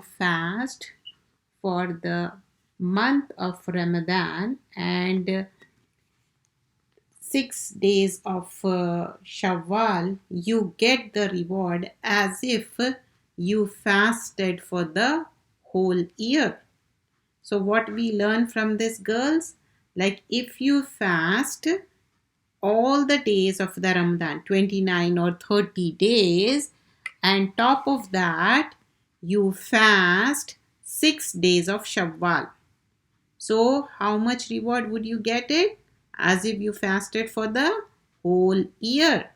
you fast for the month of Ramadan and 6 days of Shawwal, you get the reward as if you fasted for the whole year. So, what we learn from this, girls, like if you fast all the days of the Ramadan, 29 or 30 days, and top of that, you fast 6 days of Shawwal. So, how much reward would you get it? As if you fasted for the whole year.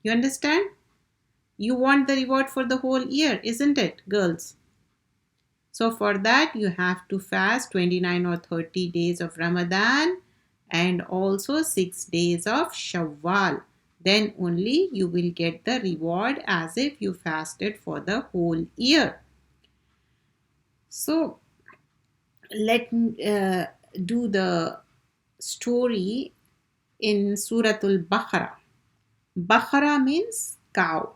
You understand? You want the reward for the whole year, isn't it, girls? So, for that, you have to fast 29 or 30 days of Ramadan and also 6 days of Shawwal. Then only you will get the reward as if you fasted for the whole year. So, let do the story in Suratul Baqarah. Baqarah means cow.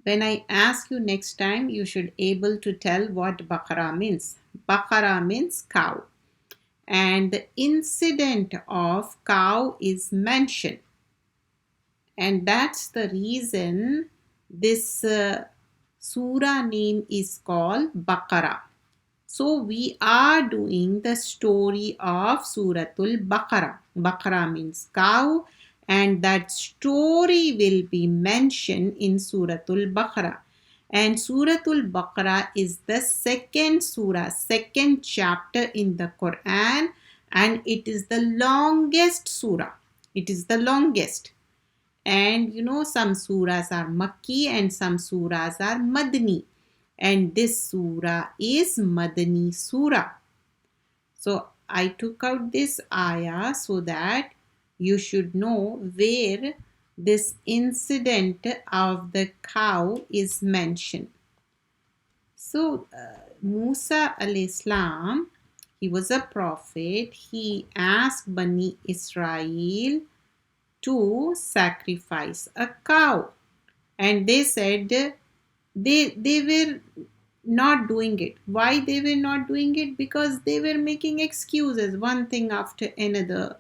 When I ask you next time, you should able to tell what Baqarah means. Baqarah means cow. And the incident of cow is mentioned. And that's the reason this surah name is called Baqarah. So we are doing the story of Suratul Baqarah. Baqarah means cow, and that story will be mentioned in Suratul Baqarah. And Suratul Baqarah is the second surah, second chapter in the Quran, and it is the longest surah. It is the longest. And you know, some surahs are Makki and some surahs are Madani. And this surah is Madani surah. So I took out this ayah so that you should know where this incident of the cow is mentioned. So Musa al-Islam, he was a prophet. He asked Bani Israel to sacrifice a cow. And they said they were not doing it. Why they were not doing it? Because they were making excuses, one thing after another.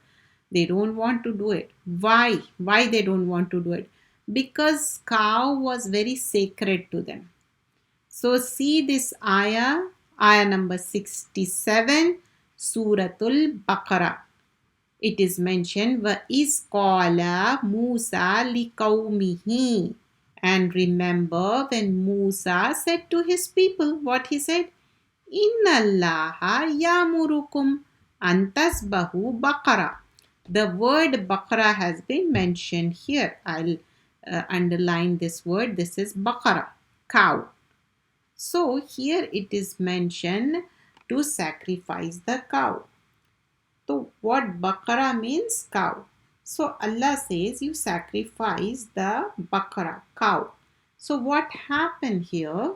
They don't want to do it. Why they don't want to do it? Because cow was very sacred to them. So see this ayah number 67, Suratul Baqarah. It is mentioned, وَإِذْ قَالَ مُوسَى لِقَوْمِهِ. And remember when Musa said to his people, what he said? Inna Allaha yamurukum antasbahu baqara. The word baqara has been mentioned here. I'll underline this word. This is baqara, cow. So here it is mentioned to sacrifice the cow. So what baqara means? Cow. So Allah says you sacrifice the baqarah, cow. So what happened here?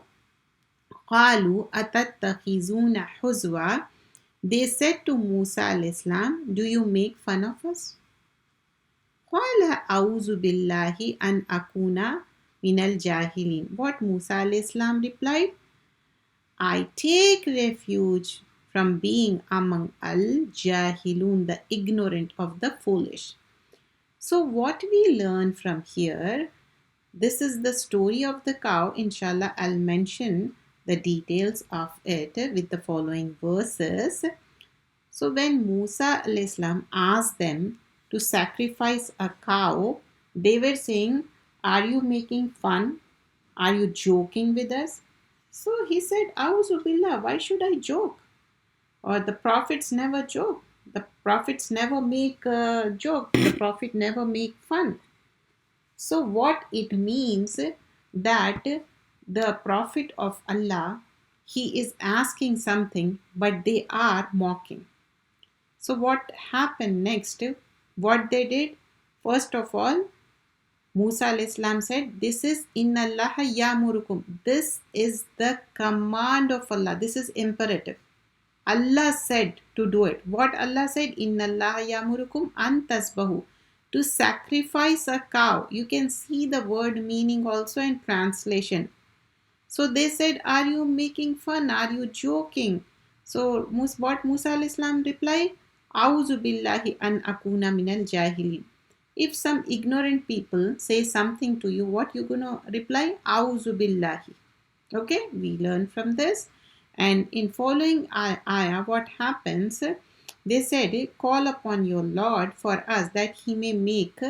قَالُوا أَتَتَّخِذُونَ حُزْوًا. They said to Musa al-Islam, do you make fun of us? قَالَ أَعُوذُ بِاللَّهِ أَنْ أَكُونَ مِنَ الْجَاهِلِينَ. What Musa al-Islam replied? I take refuge from being among al-jahilun, the ignorant of the foolish. So what we learn from here, this is the story of the cow. Inshallah, I'll mention the details of it with the following verses. So when Musa al-Islam asked them to sacrifice a cow, they were saying, are you making fun? Are you joking with us? So he said, Auzu billah, why should I joke? Or the prophets never joke. The prophets never make a joke. The prophet never make fun. So what it means that the prophet of Allah, he is asking something, but they are mocking. So what happened next? What they did? First of all, Musa al-Islam said, this is Inna Allaha yamurukum. This is the command of Allah. This is imperative. Allah said to do it. What Allah said? Inna Allaha yamurukum an tasbahu. To sacrifice a cow. You can see the word meaning also in translation. So they said, are you making fun? Are you joking? So what Musa al-Islam replied? A'udhu billahi an akuna minal jahilin. If some ignorant people say something to you, what you gonna reply? A'udhu billahi. Okay, we learn from this. And in following ayah, what happens? They said, call upon your Lord for us that he may make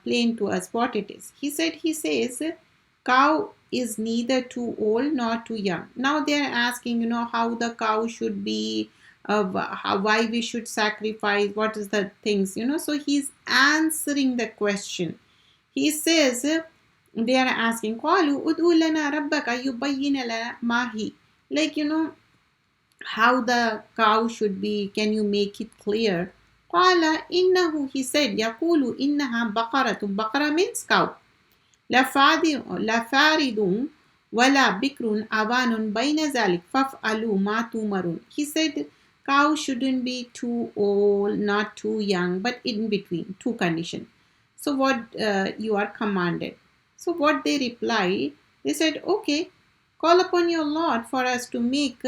plain to us what it is. He says, cow is neither too old nor too young. Now they are asking, how the cow should be, why we should sacrifice, what is the things, So he's answering the question. He says, they are asking, قالوا ادعوا لنا ربك يبين لنا ما هي. Like, how the cow should be, can you make it clear? قال إنه, he said, يقول إنها بقرة. بقرة means cow. لفارض ولا بكر أوان بين ذلك فافعلوا ما تؤمرون. He said cow shouldn't be too old, not too young, but in between, two conditions. So what you are commanded. So what they reply, they said, okay, call upon your Lord for us to make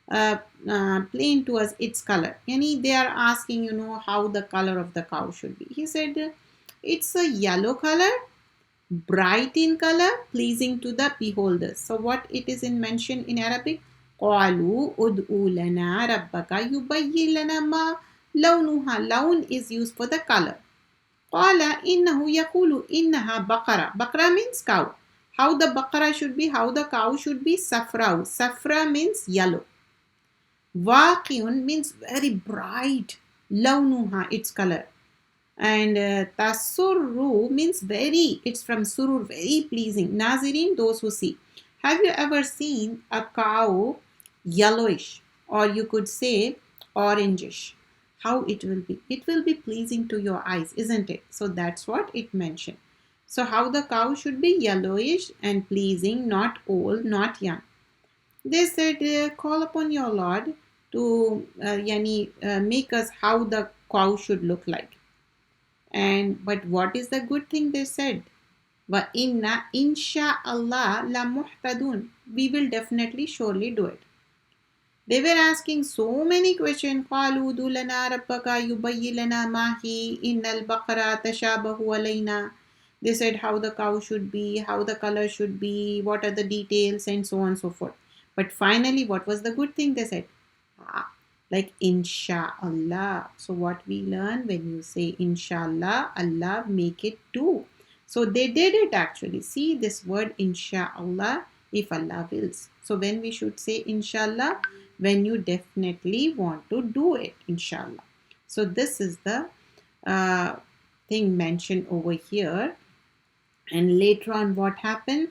plain to us its color. Yani they are asking, how the color of the cow should be. He said, it's a yellow color, bright in color, pleasing to the beholders. So what it is in mentioned in Arabic? قالوا ادعوا لنا ربك يبين لنا ما لونها. Laun is used for the color. قال إنه يقول إنها بقرة. بقرة means cow. How the baqara should be, how the cow should be? Safra. Safra means yellow. Waqiyun means very bright. Launuha, its color. And tasurru means very, it's from surur, very pleasing. Nazirin, those who see. Have you ever seen a cow yellowish, or you could say orangish? How it will be? It will be pleasing to your eyes, isn't it? So that's what it mentioned. So how the cow should be? Yellowish and pleasing, not old, not young. They said, call upon your Lord to make us how the cow should look like. And but what is the good thing they said? Wa inna insha'Allah la muhtadun. We will definitely surely do it. They were asking so many questions. قالوا ادع لنا ربك يبين لنا ما هي إن البقرة تشابه علينا. They said how the cow should be, how the color should be, what are the details, and so on and so forth. But finally, what was the good thing? They said, like inshallah. So what we learn, when you say inshallah, Allah make it do. So they did it actually. See this word inshallah, if Allah wills. So when we should say inshallah, when you definitely want to do it, inshallah. So this is the thing mentioned over here. And later on, what happened?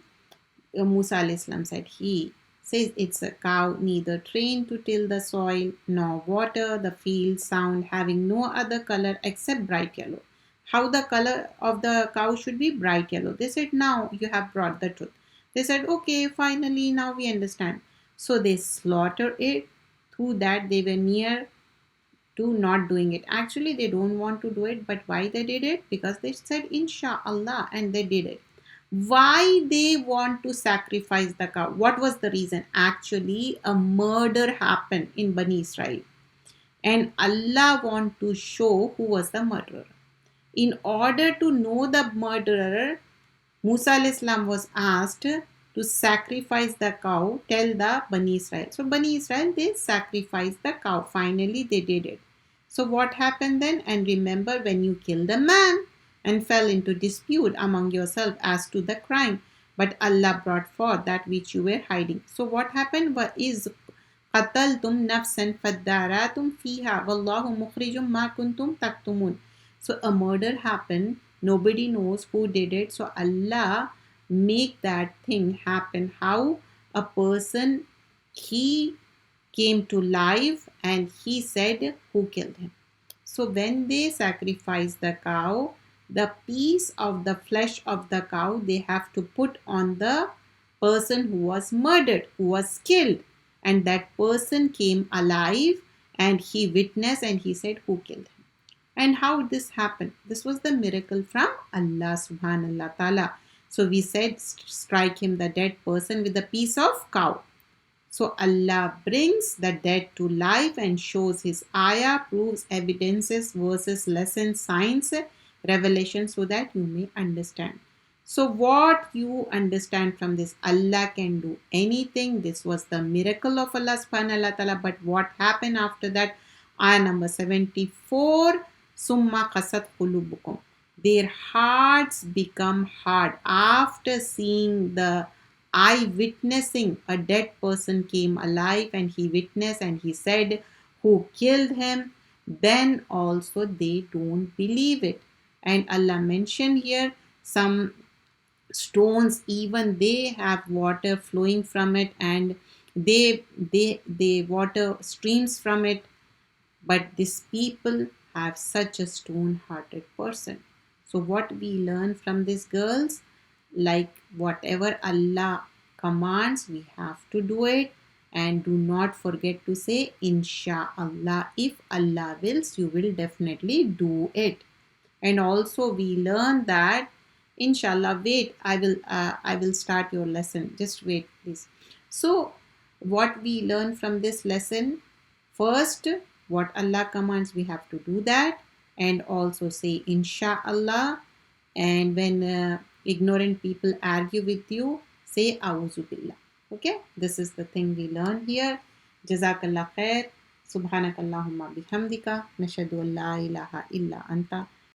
Musa al-Islam said, he says it's a cow neither trained to till the soil nor water the field, sound, having no other color except bright yellow. How the color of the cow should be? Bright yellow. They said, now you have brought the truth. They said, okay, finally now we understand. So they slaughtered it. Through that they were near to not doing it. Actually they don't want to do it, but why they did it? Because they said inshallah, and they did it. Why they want to sacrifice the cow? What was the reason? Actually a murder happened in Bani Israel, and Allah want to show who was the murderer. In order to know the murderer, Musa al-Islam was asked to sacrifice the cow, tell the Bani Israel. So Bani Israel, they sacrificed the cow. Finally they did it. So what happened then? And remember, when you killed a man and fell into dispute among yourself as to the crime, but Allah brought forth that which you were hiding. So what happened? وَإِذْ قَتَلْتُمْ نَفْسًا فَادَّارَأْتُمْ فِيهَا وَاللَّهُ مُخْرِجٌ مَا كُنْتُمْ تَكْتُمُونَ. So a murder happened. Nobody knows who did it. So Allah make that thing happen. How a person, he came to life and he said who killed him. So when they sacrifice the cow, the piece of the flesh of the cow they have to put on the person who was murdered, who was killed, and that person came alive and he witnessed and he said who killed him. And how this happened? This was the miracle from Allah subhanahu wa ta'ala. So we said, strike him, the dead person, with a piece of cow. So Allah brings the dead to life and shows his ayah, proves, evidences, verses, lessons, signs, revelation, so that you may understand. So what you understand from this, Allah can do anything. This was the miracle of Allah subhanahu wa ta'ala. But what happened after that? Ayah number 74, Summa qasat qulubukum. Their hearts become hard after seeing the eye witnessing a dead person came alive, and he witnessed and he said who killed him. Then also they don't believe it. And Allah mentioned here some stones, even they have water flowing from it, and they water streams from it, but these people have such a stone hearted person. So what we learn from these girls, like whatever Allah commands, we have to do it, and do not forget to say inshallah. If Allah wills, you will definitely do it. And also we learn that, inshallah, wait, I will start your lesson, just wait please. So what we learn from this lesson, first, what Allah commands, we have to do that, and also say inshallah. And when ignorant people argue with you, say auzu billah. Okay, this is the thing we learn here. Jazakallah khair. Subhanakallahumma bihamdika nashhadu an la ilaha illa anta